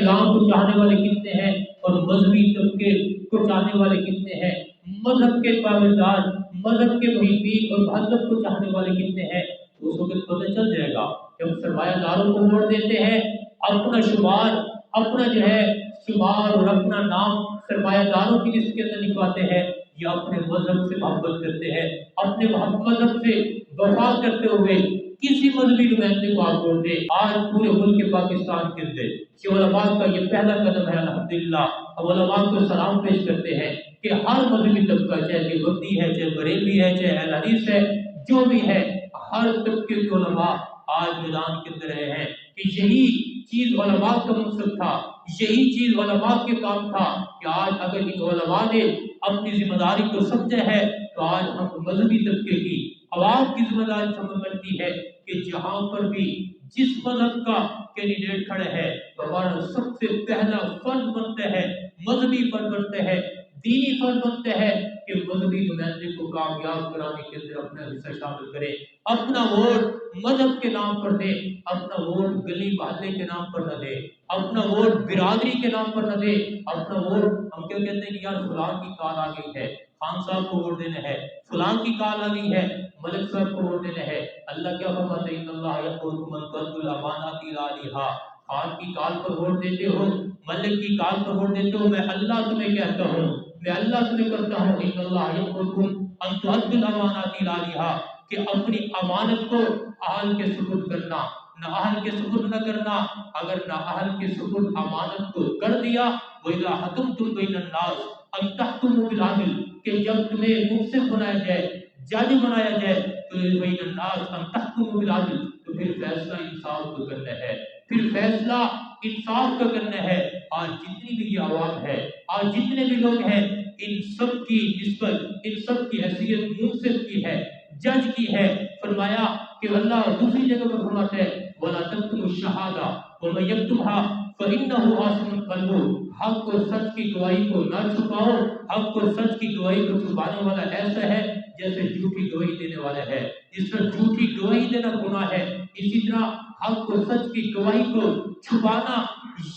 اسلام کو چاہنے والے کتنے ہیں اور مذہبی طبقے کو چاہنے والے کتنے ہیں، مذہب کے پابندار، مذہب کے محبین اور مذہب کو چاہنے والے کتنے ہیں، تو اس وقت پتہ چل جائے گا کہ ہم سرمایہ داروں کو ووٹ دیتے ہیں، اپنا شمار، اپنا جو ہے شمار اور اپنا نام سرمایہ داروں کی لسٹ کے اندر لکھواتے ہیں، یا اپنے مذہب سے محبت کرتے ہیں، اپنے مذہب سے وفا کرتے ہوئے کسی مذہبی نمائندے کو آپ ووٹ دیں۔ آج پورے ملک پاکستان کے اندر کہ علماء کا یہ پہلا قدم ہے، الحمدللہ ہم علماء کو سلام پیش کرتے ہیں کہ ہر مذہبی طبقہ، چاہے دیوبندی ہے، چاہے بریلوی ہے، چاہے اہل حدیث ہے، جو بھی ہے، ہر طبقے کے علماء آج میدان کے اندر رہے ہیں کہ یہی چیز علماء کا مقصد تھا، یہی چیز علماء کے کام تھا کہ آج اگر ان علماء نے اپنی ذمہ داری کو سمجھا ہے تو آج ہم مذہبی طبقے کی عوام کی ذمہ داری سمجھ بنتی ہے کہ جہاں پر بھی جس مذہب کا کینڈیڈیٹ کھڑے ہے تو ہمارا سب سے پہلا فرض بنتا ہے، مذہبی فرض بنتا ہے، دینی فرض بنتا ہے کہ مذہبی نمائندے کو کامیاب کرانے کے اندر اپنا حصہ شامل کرے، اپنا ووٹ مذہب کے نام پر دے، اپنا ووٹ گلی محلے کے نام پر نہ دے، اپنا ووٹ برادری کے نام پر نہ دے، اپنا ووٹ ہم کیا کہتے ہیں کہ یار فلان کی کال آ گئی ہے، خان صاحب کو ووٹ دینا ہے، فلان کی کال آ گئی ہے، ملک صاحب کو ووٹ دینا ہے۔ اللہ کیا فرماتے ہیں، ان اللہ یأمرکم ان تؤدوا الامانات الی اہلھا، خان کی کال پر ووٹ دیتے ہو، ملک کی کال پر ووٹ دیتے ہو، میں اللہ تمہیں کہتا ہوں، میں اللہ تمہیں کرتا ہوں، ان اللہ یأمرکم ان تؤدوا الامانات الی اہلھا، کہ اپنی امانت کو اہل کے سپرد کرنا، نہ اہل کے سپرد نہ کرنا، اگر نہ اہل کے سپرد امانت کو کر دیا، وَإِذَا حَكَمْتُمْ بَيْنَ النَّاسِ أَن تَحْكُمُوا بِالْعَدْلِ، کہ جب تمہیں منصف بنایا جائے، جج بنایا جائے، تو بَيْنَ النَّاسِ أَن تَحْكُمُوا بِالْعَدْلِ، تو پھر فیصلہ انصاف کو کرنا ہے، پھر فیصلہ انصاف کا کرنا ہے۔ آج جتنی بھی یہ عوام ہے، آج جتنے بھی لوگ ہیں، ان سب کی نسبت، ان سب کی حیثیت منصف کی ہے، جج کی ہے۔ فرمایا کہ اللہ دوسری جگہ پر فرماتا ہے وَلَا تَكْتُمُوا الشَّهَادَةَ وَمَن يَكْتُمْهَا فَإِنَّهُ آثِمٌ قَلْبُهُ، حق اور سچ کی گواہی کو نہ چھپاؤ، حق اور سچ کی گواہی کو چھپانے والا ایسا ہے جیسے جھوٹی گواہی دینے والا ہے، جس طرح جھوٹی گواہی دینا گناہ ہے، اسی طرح حق اور سچ کی گواہی کو چھپانا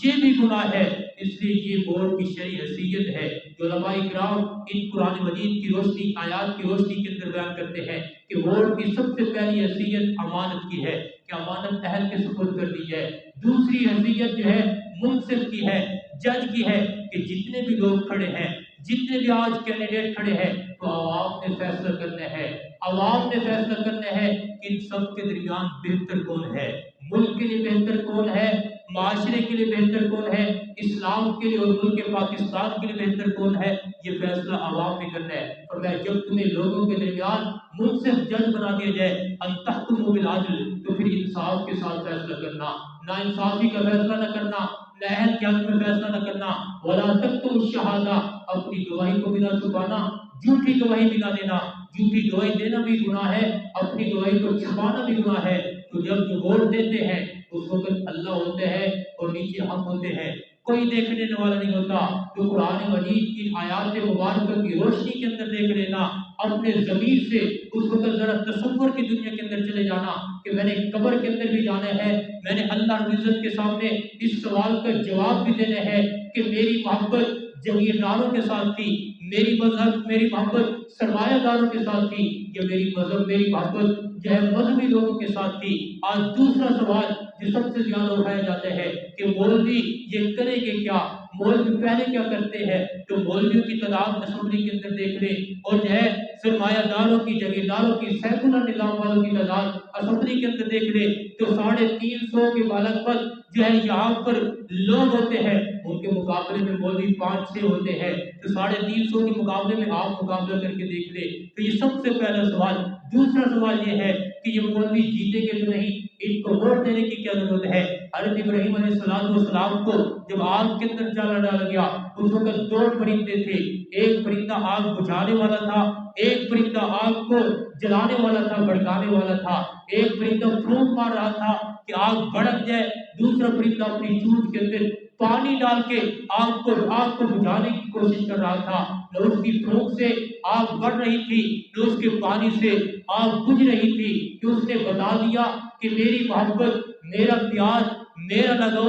یہ بھی گناہ ہے۔ اس لیے یہ ووٹ کی شرعی حیثیت ہے جو علماء کرام ان قرآن مجید کی روشنی، آیات کی روشنی کے اندر بیان کرتے ہیں کہ ووٹ کی سب سے پہلی حیثیت امانت کی ہے کہ امانت اہل کے سپرد کر دی جائے، دوسری حیثیت جو ہے منصف کی ہے، جج کی ہے کہ جتنے بھی لوگ کھڑے ہیں، جتنے بھی آج کینڈیڈیٹ کھڑے ہیں، تو عوام نے فیصلہ کرنا ہے، عوام نے فیصلہ کرنا ہے کہ ان سب کے درمیان بہتر کون ہے، ملک کے لیے بہتر کون ہے، معاشرے کے لیے بہتر کون ہے، اسلام کے لیے اور ملک پاکستان کے لیے بہتر کون ہے، یہ فیصلہ عوام نے کرنا ہے۔ اور میں جب تمہیں لوگوں کے درمیان منصف جج بنا دیا جائے ان تحکموا بالعدل، تو پھر انصاف کے ساتھ فیصلہ کرنا، نا انصافی کا فیصلہ نہ کرنا، نااہل کے حق میں فیصلہ نہ کرنا۔ ولا تکتموا الشہادہ، اپنی گواہی کو بھی نہ چھپانا، جھوٹی گواہی بھی نہ دینا، جھوٹی گواہی دینا بھی گناہ ہے، اپنی گواہی کو چھپانا بھی گناہ ہے۔ تو جب جو ووٹ دیتے ہیں اس وقت اللہ ہوتے ہیں اور نیچے ہم ہوتے ہیں، کوئی دیکھنے والا نہیں ہوتا۔ تو قرآن مجید کی آیات مبارکہ کی روشنی کے اندر دیکھ لینا، اپنے ضمیر سے اس وقت ذرا تصور کی دنیا کے اندر چلے جانا کہ میں نے قبر کے اندر بھی جانا ہے، میں نے اللہ رب العزت کے سامنے اس سوال کا جواب بھی دینا ہے کہ میری محبت جگیرداروں کے ساتھ تھی، میری مذہب، میری محبت سرمایہ داروں کے ساتھ تھی، یا میری مذہب، میری محبت جو ہے مذہبی لوگوں کے ساتھ تھی۔ آج دوسرا سوال جو سب سے زیادہ اٹھایا جاتا ہے کہ مولوی یہ کریں گے کیا، مولوی پہلے کیا کرتے ہیں، تو مولویوں کی تعداد اسمبلی کے اندر دیکھ لیں، اور جو ہے سرمایہ داروں کی، جگیرداروں کی، سیکولر نظام والوں کی تعداد اسمبلی کے اندر دیکھ لیں تو 350 کے بالغ پر جو ہے یہاں پر لوگ ہوتے ہیں، ان کے مقابلے میں مولوی 5-6 ہوتے ہیں، تو 350 کے مقابلے میں آپ مقابلہ کر کے دیکھ لیں۔ تو یہ سب سے پہلا سوال۔ دوسرا سوال یہ ہے کہ یہ مولوی جیتے گے تو نہیں، ان کو ووٹ دینے کی کیا ضرورت ہے۔ حضرت ابراہیم علیہ السلام کو جب آگ کے اندر ڈالا گیا اس وقت 2 پرندے تھے، ایک پرندہ آگ بجھانے والا تھا، ایک پرندہ آگ کو جلانے والا تھا، بھڑکانے والا تھا، ایک پرندہ پھونک مار رہا تھا کہ آگ بھڑک جائے، دوسرا پرندہ اپنی چونچ کے اندر پانی ڈال کے آگ کو بجھانے کی کوشش کر رہا تھا۔ نہ اس کی پھونک سے آگ بڑھ رہی تھی، نہ اس کے پانی سے آگ بجھ رہی تھی، کہ اس نے بتا دیا کہ میری محبت، میرا پیار، میرا لگاؤ